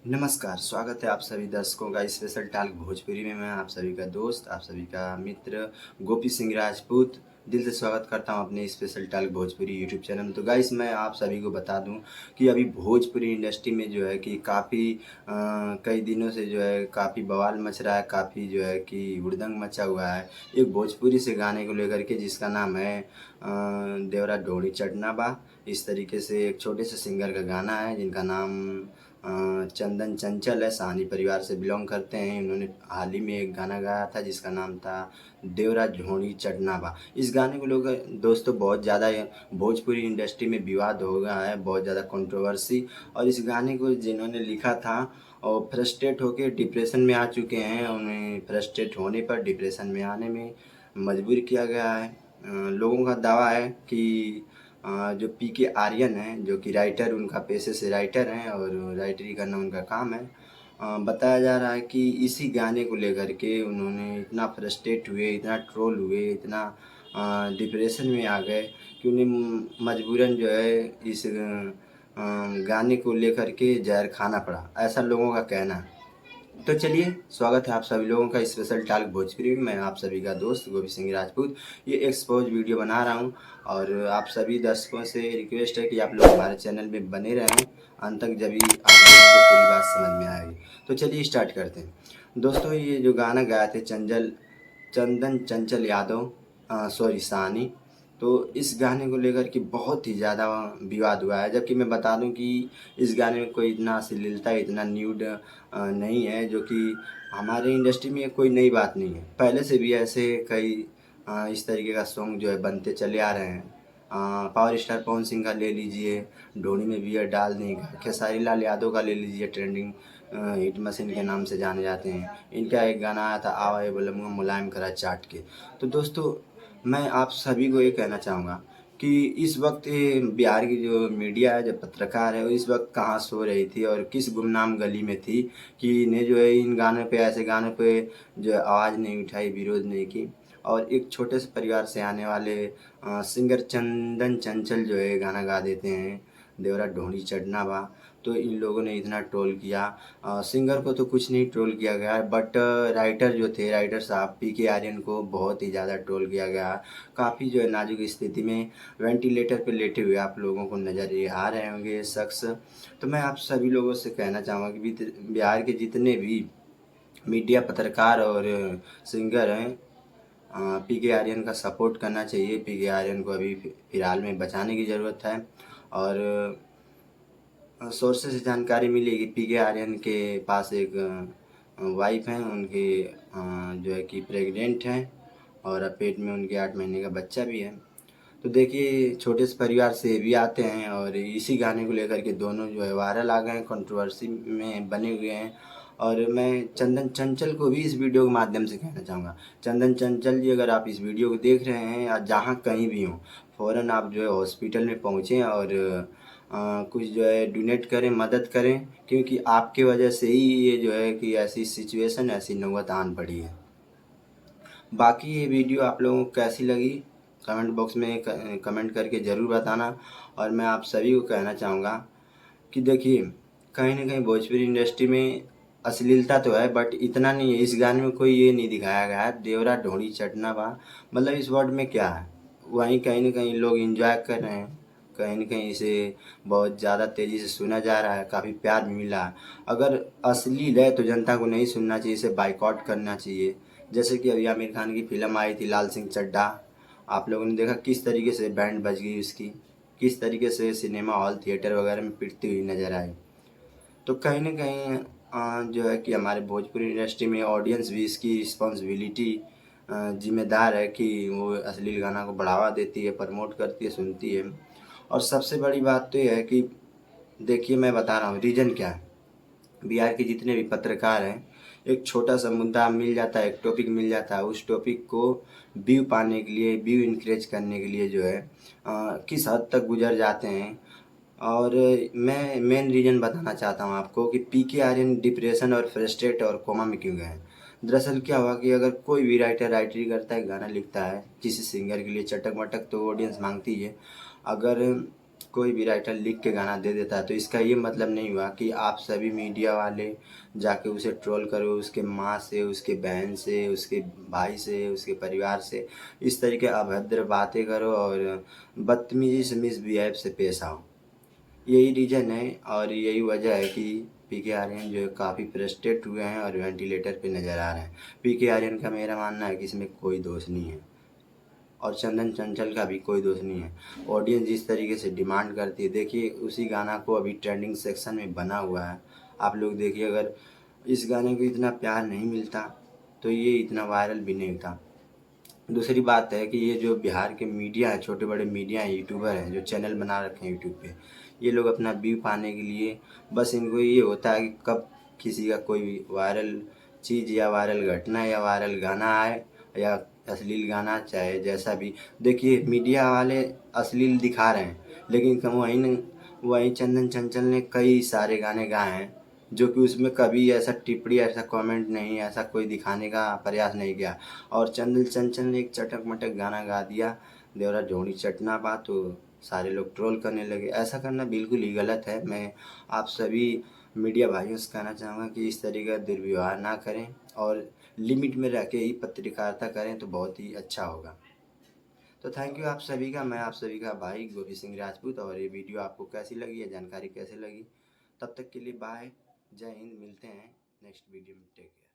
नमस्कार, स्वागत है आप सभी दर्शकों का स्पेशल टॉक भोजपुरी में। मैं आप सभी का दोस्त, आप सभी का मित्र गोपी सिंह राजपूत दिल से स्वागत करता हूं अपने special talk Bhojpuri YouTube channel में। तो गाइस, मैं आप सभी को बता दूं कि अभी भोजपुरी इंडस्ट्री में जो है कि काफ़ी कई दिनों से जो है काफ़ी बवाल मच रहा है, काफ़ी जो है कि हुड़दंग मचा हुआ है एक भोजपुरी से गाने को लेकर के, जिसका नाम है देवरा ढोड़ी चटना बा। इस तरीके से एक छोटे से सिंगर का गाना है जिनका नाम चंदन चंचल है, साहनी परिवार से बिलोंग करते हैं। उन्होंने हाल ही में एक गाना गाया था जिसका नाम था देवरा ढोड़ी चटना बा। इस गाने को लोग दोस्तों बहुत ज़्यादा भोजपुरी इंडस्ट्री में विवाद हो गया है, बहुत ज़्यादा कंट्रोवर्सी। और इस गाने को जिन्होंने लिखा था और फ्रस्ट्रेट होकर डिप्रेशन में आ चुके हैं, उन्हें फ्रस्ट्रेट होने पर डिप्रेशन में आने में मजबूर किया गया है। लोगों का दावा है कि जो पीके आर्यन हैं, जो कि राइटर, उनका पेशे से राइटर हैं और राइटरी करना उनका काम है। बताया जा रहा है कि इसी गाने को लेकर के उन्होंने इतना फ्रस्ट्रेट हुए, इतना ट्रोल हुए, इतना डिप्रेशन में आ गए कि उन्हें मजबूरन जो है इस गाने को लेकर के जहर खाना पड़ा, ऐसा लोगों का कहना है। तो चलिए, स्वागत है आप सभी लोगों का स्पेशल टॉक भोजपुरी में। मैं आप सभी का दोस्त गोपी सिंह राजपूत ये एक्सपोज वीडियो बना रहा हूं और आप सभी दर्शकों से रिक्वेस्ट है कि आप लोग हमारे चैनल में बने रहें अंत तक, जब भी आप लोगों को पूरी बात समझ में आएगी। तो चलिए स्टार्ट करते हैं। दोस्तों, ये जो गाना गाए थे चंदन चंचल यादव, सॉरी सानी। तो इस गाने को लेकर के बहुत ही ज़्यादा विवाद हुआ है, जबकि मैं बता दूं कि इस गाने में कोई इतना अश्लीलता, इतना न्यूड नहीं है, जो कि हमारे इंडस्ट्री में कोई नई बात नहीं है। पहले से भी ऐसे कई इस तरीके का सॉन्ग जो है बनते चले आ रहे हैं। पावर स्टार पवन सिंह का ले लीजिए, ढोनी में बियर डाल देगा, खेसारी लाल यादव का ले लीजिए, ट्रेंडिंग हिट मशीन के नाम से जाने जाते हैं। इनका एक गाना आया था, आवा बलमुआ मुलायम करा चाट के। तो दोस्तों, मैं आप सभी को ये कहना चाहूँगा कि इस वक्त ये बिहार की जो मीडिया है, जो पत्रकार है, वो इस वक्त कहाँ सो रही थी और किस गुमनाम गली में थी कि इन्हें जो है इन गानों पे, ऐसे गानों पे जो है आवाज़ नहीं उठाई, विरोध नहीं की। और एक छोटे से परिवार से आने वाले सिंगर चंदन चंचल जो है गाना गा देते हैं देवरा ढोंडी चढ़ना बा। तो इन लोगों ने इतना ट्रोल किया। सिंगर को तो कुछ नहीं ट्रोल किया गया, बट राइटर जो थे, राइटर साहब पीके आर्यन को बहुत ही ज़्यादा ट्रोल किया गया। काफ़ी जो है नाजुक स्थिति में वेंटिलेटर पे लेटे हुए आप लोगों को नज़र ये आ रहे होंगे ये शख्स। तो मैं आप सभी लोगों से कहना चाहूँगा कि बिहार के जितने भी मीडिया, पत्रकार और सिंगर हैं, पीके आर्यन का सपोर्ट करना चाहिए। पीके आर्यन को अभी फ़िलहाल में बचाने की ज़रूरत है। और सोर्सेस से जानकारी मिली कि पीके आर्यन के पास एक वाइफ हैं, उनकी जो है कि प्रेग्नेंट हैं और अब पेट में उनके 8 महीने का बच्चा भी है। तो देखिए, छोटे से परिवार से भी आते हैं और इसी गाने को लेकर के दोनों जो है वायरल आ गए हैं, कंट्रोवर्सी में बने हुए हैं। और मैं चंदन चंचल को भी इस वीडियो के माध्यम से कहना चाहूँगा, चंदन चंचल जी, अगर आप इस वीडियो को देख रहे हैं या जहाँ कहीं भी हों, फ़ौरन आप जो है हॉस्पिटल में पहुँचें और कुछ जो है डोनेट करें, मदद करें, क्योंकि आपके वजह से ही ये जो है कि ऐसी सिचुएशन, ऐसी नौबत आन पड़ी है। बाकी ये वीडियो आप लोगों को कैसी लगी कमेंट बॉक्स में कमेंट करके ज़रूर बताना। और मैं आप सभी को कहना चाहूँगा कि देखिए, कहीं ना कहीं भोजपुरी इंडस्ट्री में अश्लीलता तो है, बट इतना नहीं है। इस गाने में कोई ये नहीं दिखाया गया है देवरा ढोड़ी चटना बा, मतलब इस वर्ड में क्या है, वहीं कहीं ना कहीं लोग एंजॉय कर रहे हैं। कहीं न कहीं इसे बहुत ज़्यादा तेज़ी से सुना जा रहा है, काफ़ी प्यार भी मिला है। अगर अश्लील है तो जनता को नहीं सुनना चाहिए, इसे बाइकआउट करना चाहिए। जैसे कि अभी आमिर खान की फ़िल्म आई थी लाल सिंह चड्ढा, आप लोगों ने देखा किस तरीके से बैंड बज गई उसकी, किस तरीके से सिनेमा हॉल, थिएटर वगैरह में पिटती हुई नज़र आई। तो कहीं न कहीं जो है कि हमारे भोजपुरी इंडस्ट्री में ऑडियंस भी इसकी रिस्पॉन्सिबिलिटी ज़िम्मेदार है कि वो अश्लील गाना को बढ़ावा देती है, प्रमोट करती है, सुनती है। और सबसे बड़ी बात तो ये है कि देखिए, मैं बता रहा हूँ रीज़न क्या है। बिहार के जितने भी पत्रकार हैं, एक छोटा-सा मुद्दा मिल जाता है, एक टॉपिक मिल जाता है, उस टॉपिक को व्यू पाने के लिए, व्यू इनक्रेज करने के लिए जो है किस हद तक गुज़र जाते हैं। और मैं मेन रीज़न बताना चाहता हूँ आपको कि पीके आर्यन डिप्रेशन और फ्रस्ट्रेट और कोमा में क्यों गए हैं। दरअसल क्या हुआ कि अगर कोई भी राइटर राइटरी करता है, गाना लिखता है किसी सिंगर के लिए, चटक-मटक तो ऑडियंस माँगती है। अगर कोई भी राइटर लिख के गाना दे देता है, तो इसका ये मतलब नहीं हुआ कि आप सभी मीडिया वाले जाके उसे ट्रोल करो, उसके माँ से, उसके बहन से, उसके भाई से, उसके परिवार से इस तरीके अभद्र बातें करो और बदतमीजी से मिसबिहेव से पेश आओ। यही रीज़न है और यही वजह है कि पीके आर्यन जो है काफ़ी फ्रस्ट्रेट हुए हैं और वेंटिलेटर पे नज़र आ रहे हैं। पीके आर्यन का मेरा मानना है कि इसमें कोई दोष नहीं है और चंदन चंचल का भी कोई दोष नहीं है। ऑडियंस जिस तरीके से डिमांड करती है, देखिए उसी गाना को अभी ट्रेंडिंग सेक्शन में बना हुआ है। आप लोग देखिए, अगर इस गाने को इतना प्यार नहीं मिलता तो ये इतना वायरल भी नहीं होता। दूसरी बात है कि ये जो बिहार के मीडिया है, छोटे बड़े मीडिया हैं, यूट्यूबर हैं जो चैनल बना रखे हैं यूट्यूब पे, ये लोग अपना व्यू पाने के लिए बस इनको ये होता है कि कब किसी का कोई वायरल चीज़ या वायरल घटना या वायरल गाना आए या अश्लील गाना, चाहे जैसा भी। देखिए मीडिया वाले अश्लील दिखा रहे हैं, लेकिन वहीं चंदन चंचल ने कई सारे गाने गाए हैं जो कि उसमें कभी ऐसा टिप्पणी, ऐसा कमेंट नहीं, ऐसा कोई दिखाने का प्रयास नहीं किया। और चंदन चंचल ने एक चटक मटक गाना गा दिया, देवरा ढोंड़ी चटना पा, तो सारे लोग ट्रोल करने लगे। ऐसा करना बिल्कुल ही गलत है। मैं आप सभी मीडिया भाइयों से कहना चाहूँगा कि इस तरीके का दुर्व्यवहार ना करें और लिमिट में रह के ही पत्रकारिता करें तो बहुत ही अच्छा होगा। तो थैंक यू आप सभी का। मैं आप सभी का भाई गोपी सिंह राजपूत। और ये वीडियो आपको कैसी लगी, ये जानकारी कैसी लगी, तब तक के लिए बाय, जय हिंद। मिलते हैं नेक्स्ट वीडियो में। Take care.